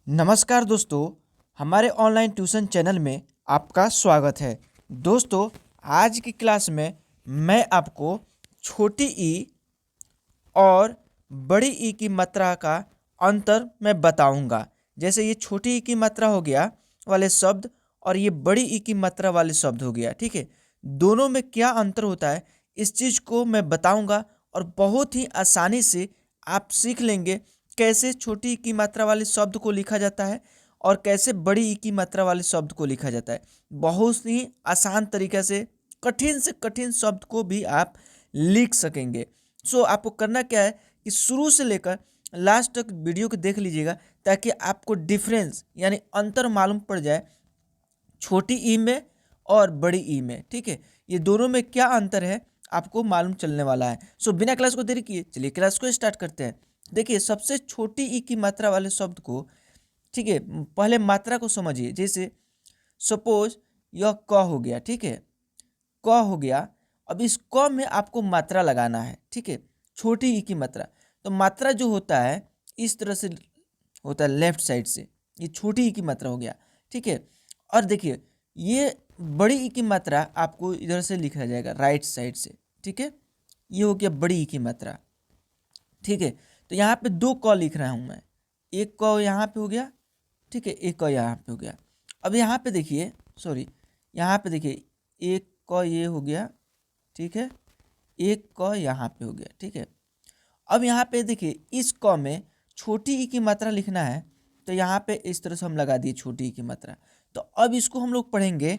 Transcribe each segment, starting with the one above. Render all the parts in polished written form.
नमस्कार दोस्तों, हमारे ऑनलाइन ट्यूशन चैनल में आपका स्वागत है। दोस्तों, आज की क्लास में मैं आपको छोटी ई और बड़ी ई की मात्रा का अंतर मैं बताऊंगा। जैसे ये छोटी ई की मात्रा हो गया वाले शब्द और ये बड़ी ई की मात्रा वाले शब्द हो गया, ठीक है। दोनों में क्या अंतर होता है इस चीज़ को मैं बताऊंगा और बहुत ही आसानी से आप सीख लेंगे कैसे छोटी ई की मात्रा वाले शब्द को लिखा जाता है और कैसे बड़ी ई की मात्रा वाले शब्द को लिखा जाता है। बहुत ही आसान तरीके से कठिन शब्द को भी आप लिख सकेंगे। आपको करना क्या है कि शुरू से लेकर लास्ट तक वीडियो को देख लीजिएगा ताकि आपको डिफरेंस यानी अंतर मालूम पड़ जाए छोटी ई में और बड़ी ई में, ठीक है। ये दोनों में क्या अंतर है आपको मालूम चलने वाला है। बिना क्लास को देरी किए चलिए क्लास को स्टार्ट करते हैं। देखिए, सबसे छोटी ई की मात्रा वाले शब्द को, ठीक है, पहले मात्रा को समझिए। जैसे सपोज यह क हो गया, ठीक है, क हो गया। अब इस क में आपको मात्रा लगाना है, ठीक है, छोटी ई की मात्रा। तो मात्रा जो होता है इस तरह से होता है, लेफ्ट साइड से, ये छोटी ई की मात्रा हो गया, ठीक है। और देखिए, ये बड़ी ई की मात्रा आपको इधर से लिखा जाएगा राइट साइड से, ठीक है। ये हो गया बड़ी ई की मात्रा, ठीक है। तो यहाँ पे दो क लिख रहा हूँ मैं, एक क यहाँ पे हो गया, ठीक है, एक क यहाँ पे हो गया। अब यहाँ पे देखिए, सॉरी, यहाँ पे देखिए, एक क ये हो गया, ठीक है, एक क यहाँ पे हो गया, ठीक है। अब यहाँ पे देखिए, इस क में छोटी ई की मात्रा लिखना है, तो यहाँ पे इस तरह से हम लगा दिए छोटी ई की मात्रा। तो अब इसको हम लोग पढ़ेंगे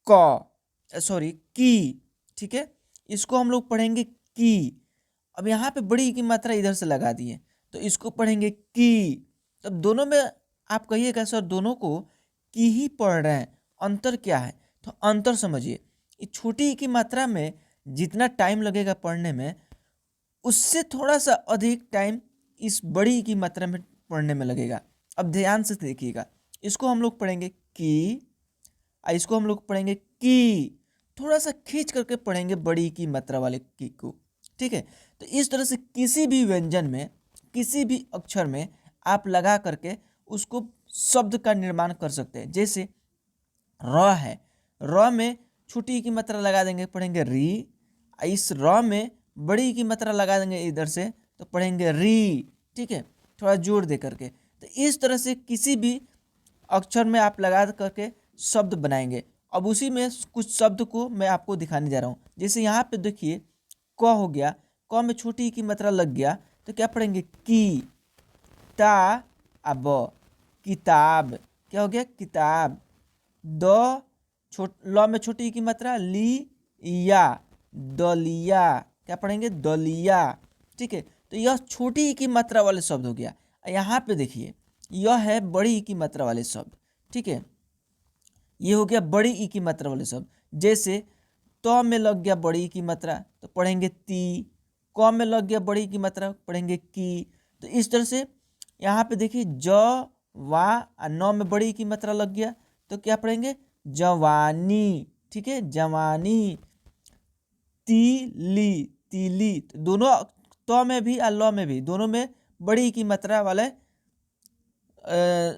की, ठीक है, इसको हम लोग पढ़ेंगे की। अब यहाँ पे बड़ी ई की मात्रा इधर से लगा दिए तो इसको पढ़ेंगे की। तब दोनों में आप कहिएगा सर दोनों को की ही पढ़ रहे हैं, अंतर क्या है? तो अंतर समझिए, इस छोटी ई की मात्रा में जितना टाइम लगेगा पढ़ने में, उससे थोड़ा सा अधिक टाइम इस बड़ी ई की मात्रा में पढ़ने में लगेगा। अब ध्यान से देखिएगा, इसको हम लोग पढ़ेंगे की, इसको हम लोग पढ़ेंगे की। थोड़ा सा खींच करके पढ़ेंगे बड़ी की मात्रा वाले की को, ठीक है। तो इस तरह से किसी भी व्यंजन में, किसी भी अक्षर में आप लगा करके उसको शब्द का निर्माण कर सकते हैं। जैसे र है, र में छोटी ई की मात्रा लगा देंगे, पढ़ेंगे री। इस र में बड़ी ई की मात्रा लगा देंगे इधर से, तो पढ़ेंगे री, ठीक है, थोड़ा जोर दे करके। तो इस तरह से किसी भी अक्षर में आप लगा करके शब्द बनाएंगे। अब उसी में कुछ शब्द को मैं आपको दिखाने जा रहा हूँ। जैसे यहाँ पे देखिए, क हो गया, क में छोटी ई की मात्रा लग गया, तो क्या पढ़ेंगे की ता अब, किताब, क्या हो गया, किताब। द ल में छोटी ई की मात्रा ली या, दलिया, क्या पढ़ेंगे, दलिया, ठीक है। तो यह छोटी ई की मात्रा वाले शब्द हो गया। यहाँ पे देखिए, यह है बड़ी ई की मात्रा वाले शब्द, ठीक है। ये हो गया बड़ी ई की मात्रा वाले शब्द। जैसे त में लग गया बड़ी ई की मात्रा, तो पढ़ेंगे ती। क में लग गया बड़ी ई की मात्रा, पढ़ेंगे की। तो इस तरह से यहाँ पे देखिए, ज वा न में बड़ी ई की मात्रा लग गया, तो क्या पढ़ेंगे, जवानी, ठीक है, जवानी। तीली, तीली, तो दोनों त में भी और ल में भी, दोनों में बड़ी ई की मात्रा वाले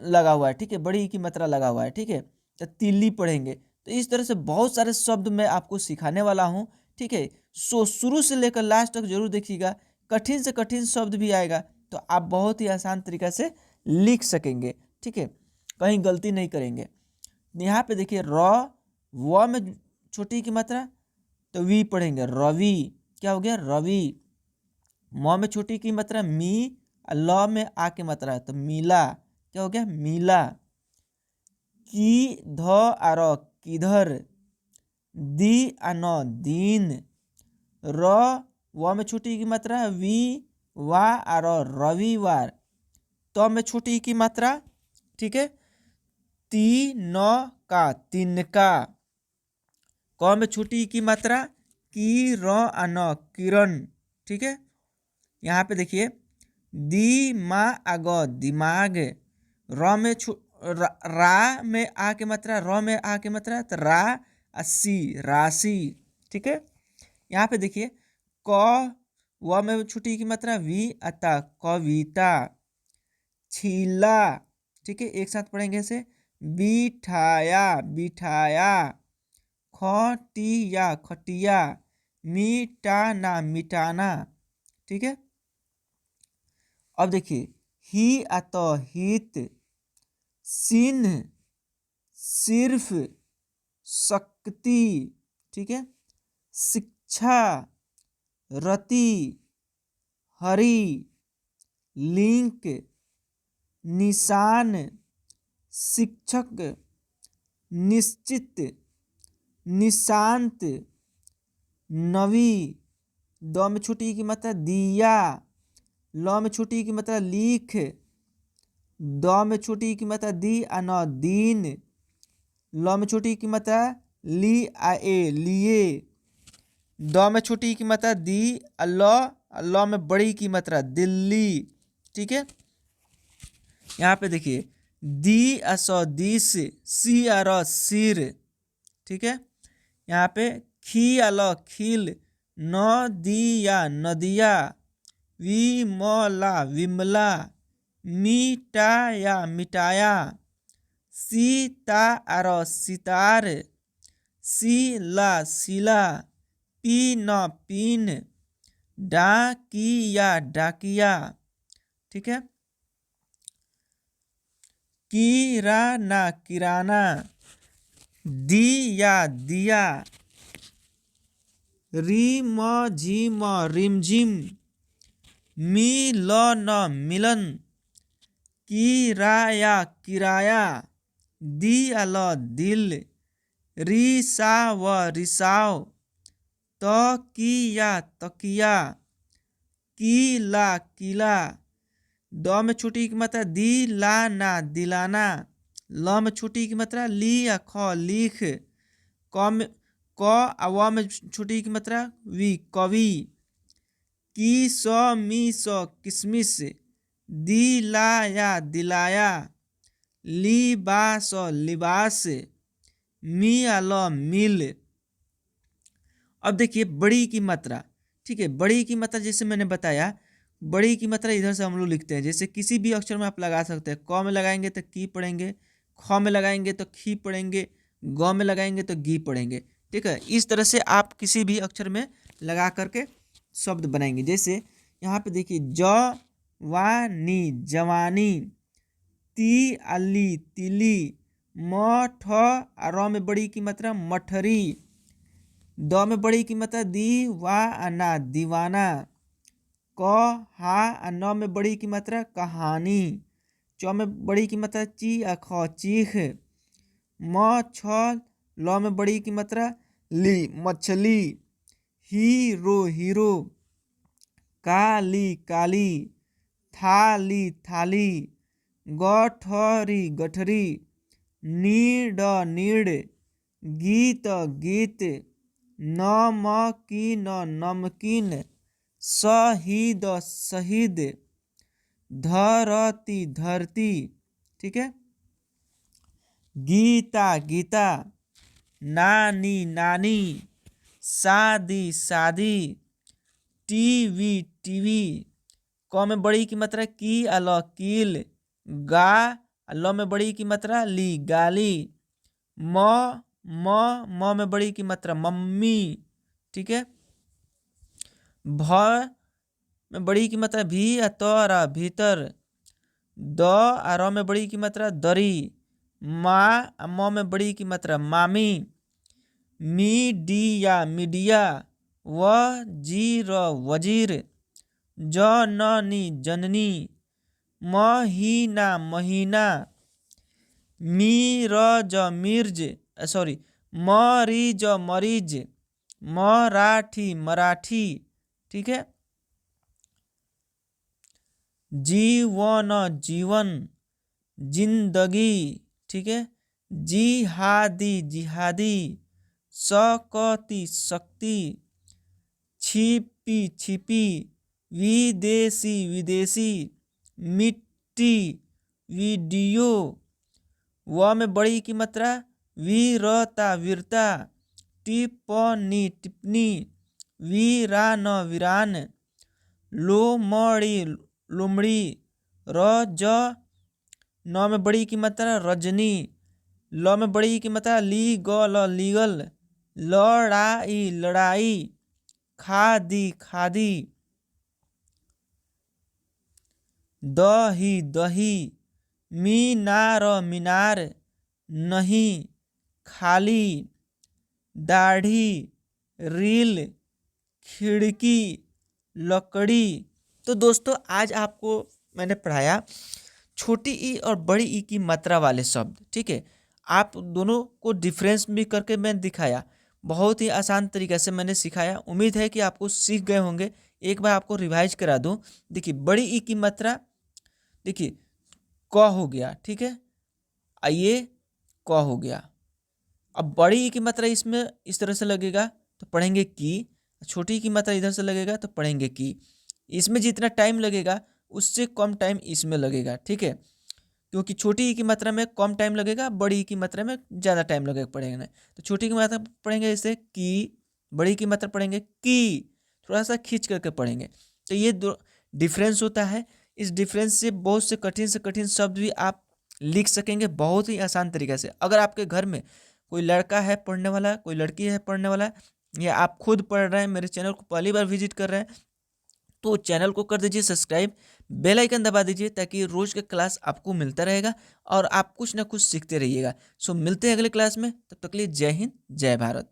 लगा हुआ है, ठीक है, बड़ी ई की मात्रा लगा हुआ है, ठीक है। तो तिल्ली पढ़ेंगे। तो इस तरह से बहुत सारे शब्द मैं आपको सिखाने वाला हूँ, ठीक है। शुरू से लेकर लास्ट तक जरूर देखिएगा, कठिन से कठिन शब्द भी आएगा तो आप बहुत ही आसान तरीका से लिख सकेंगे, ठीक है, कहीं गलती नहीं करेंगे। यहाँ पे देखिए, व में छोटी की मात्रा, तो वी पढ़ेंगे रवि, क्या हो गया, रवि। म में छोटी की मात्रा मी, ल में आ की मात्रा है तो मीला, क्या हो गया, मीला। की ध आर, किधर। दी अन, दीन। र व में छोटी की मात्रा वी, वा आर, रविवार। त में छोटी की मात्रा, ठीक है, ती न का, तिनका। क में छोटी की मात्रा की र अन, किरण, ठीक है। यहाँ पे देखिए, दी मा आग, दिमाग। र में रा में आ के मात्रा, र में आ के मात्रा, तो रा अस्सी, राशि, ठीक है। यहाँ पे देखिए, क व में छुट्टी की मात्रा वी अता, कविता। छीला, ठीक है, एक साथ पढ़ेंगे इसे। बिठाया बिठाया, खटिया खटिया, मिटाना मिटाना। ठीक है, अब देखिए ही अतो हित, सिन्ह सिर्फ, शक्ति। ठीक है, शिक्षा, रति, हरि, लिंक, निशान, शिक्षक, निश्चित, निशांत, नवी। द में छोटी ई की मात्रा दिया, ल में छोटी ई की मात्रा लिख, द में छोटी ई की मात्रा दी अन दीन, ल में छोटी ई की मात्रा ली आए लिए, द में छोटी ई की मात्रा दी ल में बड़ी ई की मात्रा दिल्ली। ठीक है, यहाँ पे देखिए दी अस दिस, सी आर सिर। ठीक है, यहाँ पे खी अल खिल, न दिया नदिया, विमला विमला, मिटाया मिटाया, सीता आर सितार, सीला सिला, पीन पीन, डाकिया डाकिया। ठीक है, किराना किराना, दिया दिया, रिम झिम रिमझिम, मिलन मिलन, किराया किराया, दिल दिल, रिसाव रिसाव, तकिया तकिया, किला किला। द में छोटी की मात्रा दिलाना दिलाना, ल में छोटी की मात्रा ली या ख लिख, क में क आ व में छोटी की मात्रा वी कवि, की स मी स किसमिस, दिलाया दिलाया, लिबास लिबास, मिल मिल। अब देखिए बड़ी की मात्रा। ठीक है, बड़ी की मात्रा जैसे मैंने बताया, बड़ी की मात्रा इधर से हम लोग लिखते हैं। जैसे किसी भी अक्षर में आप लगा सकते हैं। क में लगाएंगे तो की पढ़ेंगे, ख में लगाएंगे तो खी पढ़ेंगे, ग में लगाएंगे तो गी पढ़ेंगे। ठीक है, इस तरह से आप किसी भी अक्षर में लगा करके शब्द बनाएंगे। जैसे यहाँ पे देखिए जवानी जवानी, ती अली तिली, मठ र में बड़ी की मात्रा मठरी, द में बड़ी की मात्रा दीवाना दीवाना, क हा न में बड़ी की मात्रा कहानी, च में बड़ी की मात्रा ची ख चीख, म छ ल में बड़ी की मात्रा ली मछली, हीरो हीरो, काली काली, थाली थाली, गठरी गठरी, नीड नीड, गीत गीत, नमकीन नमकीन, शहीद शहीद, धरती धरती। ठीक है, गीता गीता, नानी नानी, शादी शादी, टीवी टीवी। क में बड़ी की मात्रा की अल कील, गा ल में बड़ी की मात्रा ली गाली, म में बड़ी की मात्रा मम्मी। ठीक है, भ में बड़ी की मात्रा भी तोरा भीतर, द र में बड़ी की मात्रा दरी, म में बड़ी की मात्रा मामी, मीडिया मीडिया, वजीर वजीर, जननी जननी, महीना महीना, मीरज मिर्ज सॉरी मरीज मरीज, मराठी मराठी। ठीक है, जीवन जीवन, जिंदगी। ठीक है, जिहादी जिहादी, सकती शक्ति, छिपी छिपी, विदेशी विदेशी, मिट्टी वीडियो, व में बड़ी की मात्रा वीरता वीरता, टिप्पणी टिप्पणी, वीरान वीरान, लोमड़ी लोमड़ी, न में बड़ी ई की मात्रा रजनी, ल में बड़ी ई की मात्रा ली ग ल लीगल, लड़ाई लड़ाई, खादी खादी, दही दही, मीनार मीनार, नहीं खाली, दाढ़ी, रील, खिड़की, लकड़ी। तो दोस्तों आज आपको मैंने पढ़ाया छोटी ई और बड़ी ई की मात्रा वाले शब्द, ठीक है। आप दोनों को डिफरेंस भी करके मैंने दिखाया, बहुत ही आसान तरीके से मैंने सिखाया। उम्मीद है कि आपको सीख गए होंगे। एक बार आपको रिवाइज करा दूं। देखिए बड़ी ई की मात्रा, देखिए क हो गया, ठीक है, ये क हो गया। अब बड़ी ई की मात्रा इसमें इस तरह से लगेगा तो पढ़ेंगे की, छोटी ई की मात्रा इधर से लगेगा तो पढ़ेंगे की। इसमें जितना टाइम लगेगा उससे कम टाइम इसमें लगेगा, ठीक है, क्योंकि छोटी ई की मात्रा में कम टाइम लगेगा, बड़ी ई की मात्रा में ज़्यादा टाइम लगेगा पढ़ेंगे ना। तो छोटी की मात्रा पढ़ेंगे जैसे की, बड़ी की मात्रा पढ़ेंगे की, थोड़ा सा खींच करके पढ़ेंगे। तो ये दो डिफरेंस होता है। इस डिफरेंस से बहुत से कठिन शब्द भी आप लिख सकेंगे बहुत ही आसान तरीके से। अगर आपके घर में कोई लड़का है पढ़ने वाला, कोई लड़की है पढ़ने वाला, या आप खुद पढ़ रहे हैं, मेरे चैनल को पहली बार विजिट कर रहे हैं, तो चैनल को कर दीजिए सब्सक्राइब, बेल आइकन दबा दीजिए ताकि रोज का क्लास आपको मिलता रहेगा और आप कुछ ना कुछ सीखते रहिएगा। सो मिलते हैं अगले क्लास में, तब तक के लिए जय हिंद जय भारत।